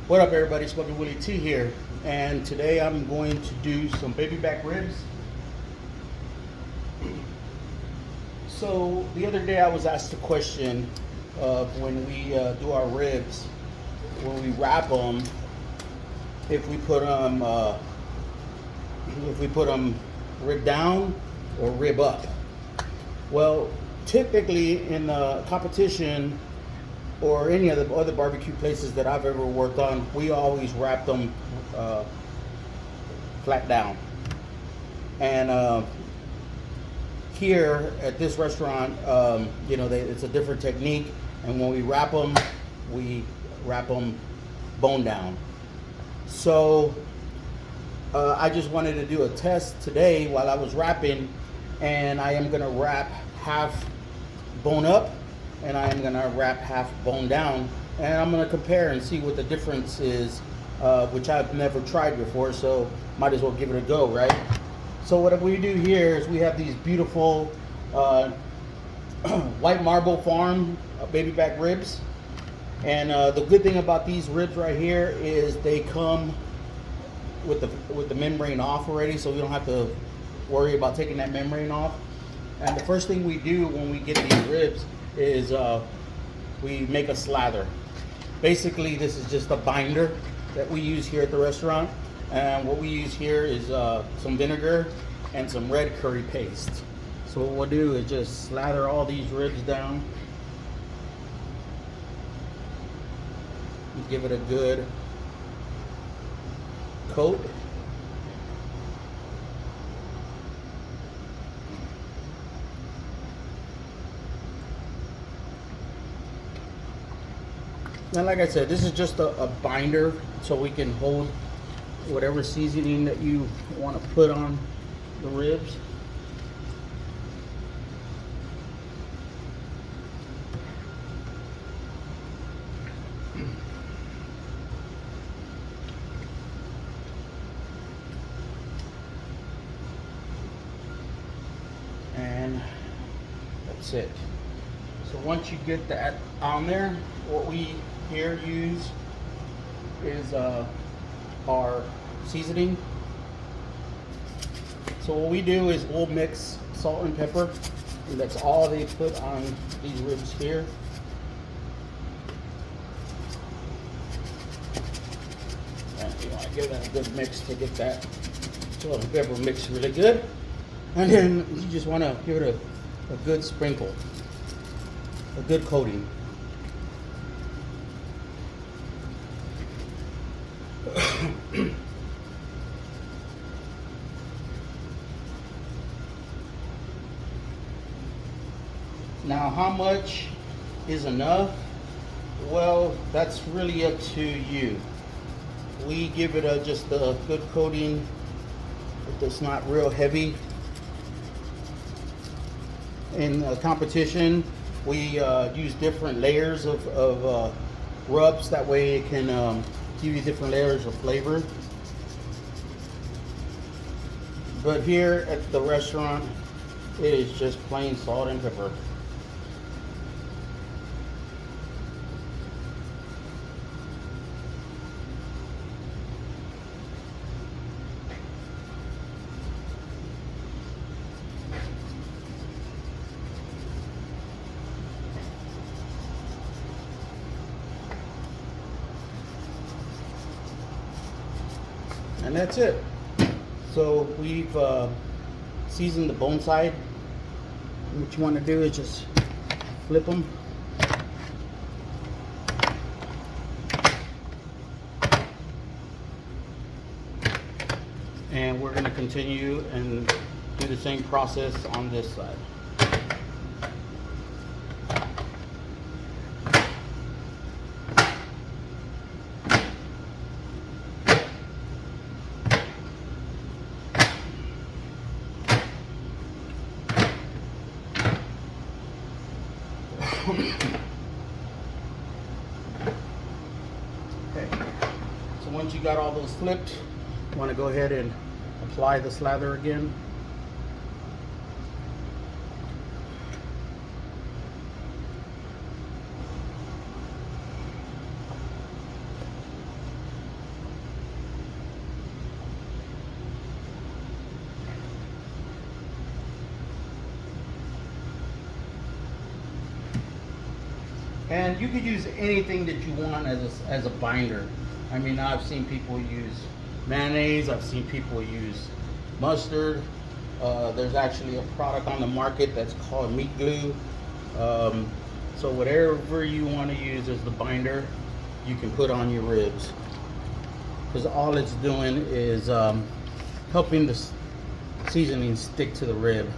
What up, everybody? Smoking Willie T here, and today I'm going to do some baby back ribs. So the other day I was asked a question of when we do our ribs, when we wrap them, if we put them rib down or rib up. Well, typically in the competition or any of the other barbecue places that I've ever worked on, we always wrap them flat down. And here at this restaurant, it's a different technique. And when we wrap them bone down. So I just wanted to do a test today while I was wrapping, and I am gonna wrap half bone up and I am gonna wrap half bone down, and I'm gonna compare and see what the difference is, which I've never tried before, so might as well give it a go, right? So what we do here is we have these beautiful White Marble Farm baby back ribs, and the good thing about these ribs right here is they come with the membrane off already, so we don't have to worry about taking that membrane off. And the first thing we do when we get these ribs is we make a slather. Basically, this is just a binder that we use here at the restaurant, and what we use here is some vinegar and some red curry paste. So what we'll do is just slather all these ribs down, give it a good coat. And like I said, this is just a binder so we can hold whatever seasoning that you want to put on the ribs. And that's it. So once you get that on there, what we here use is our seasoning. So what we do is we'll mix salt and pepper, and that's all they put on these ribs here. And you want to give that a good mix to get that salt and pepper mixed really good. And then you just want to give it a good sprinkle, a good coating. Now, how much is enough? Well, that's really up to you. We give it just a good coating. It's not real heavy. In competition, we use different layers of rubs. That way it can give you different layers of flavor. But here at the restaurant, it is just plain salt and pepper. And that's it. So we've seasoned the bone side. What you want to do is just flip them. And we're going to continue and do the same process on this side. Okay, so once you got all those flipped, you want to go ahead and apply the slather again. And you could use anything that you want as a binder. I mean, I've seen people use mayonnaise. I've seen people use mustard. There's actually a product on the market that's called meat glue. So whatever you want to use as the binder, you can put on your ribs. Because all it's doing is helping the seasoning stick to the rib.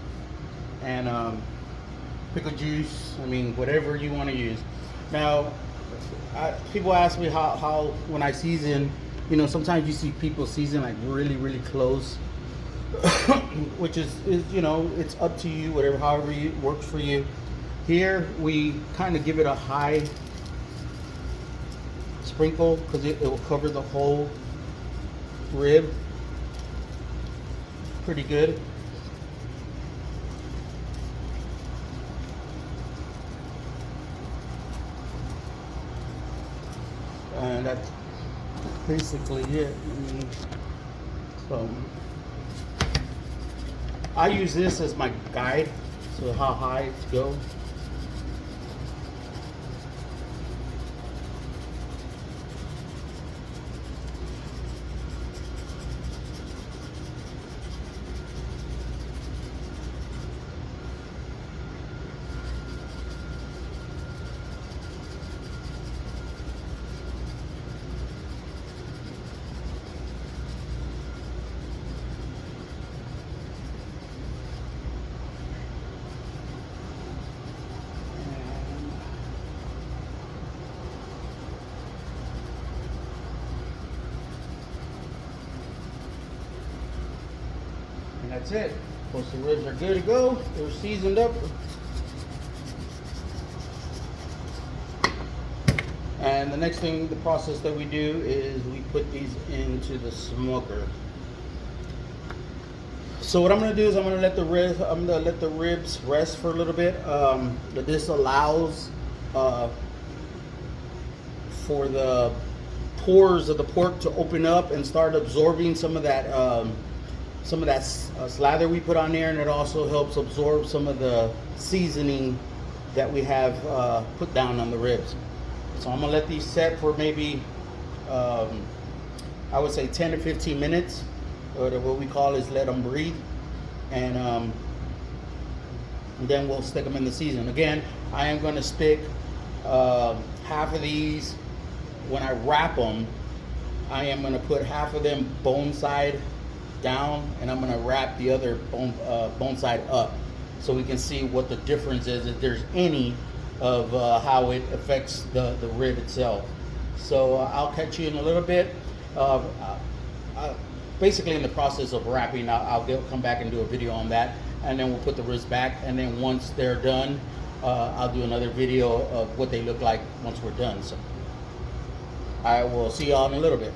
And pickle juice, I mean, whatever you want to use. Now, people ask me how when I season, you know, sometimes you see people season like really close, which is, you know, it's up to you, whatever, however it works for you. Here, we kind of give it a high sprinkle because it will cover the whole rib pretty good. And that's basically it. I mean, so I use this as my guide, so how high to go. And that's it. Once the ribs are good to go, they're seasoned up. And the next thing, the process that we do is we put these into the smoker. So what I'm going to do is I'm going to let the ribs rest for a little bit. This allows for the pores of the pork to open up and start absorbing some of that slather we put on there, and it also helps absorb some of the seasoning that we have put down on the ribs. So I'm gonna let these set for maybe I would say 10 to 15 minutes, or what we call is let them breathe, and then we'll stick them in the season. Again, I am going to stick half of these when I wrap them. I am going to put half of them bone side down, and I'm going to wrap the other bone side up, so we can see what the difference is, if there's any, of how it affects the rib itself. So I'll catch you in a little bit. Basically, in the process of wrapping, I'll come back and do a video on that, and then we'll put the ribs back, and then once they're done, I'll do another video of what they look like once we're done. So I will see y'all in a little bit.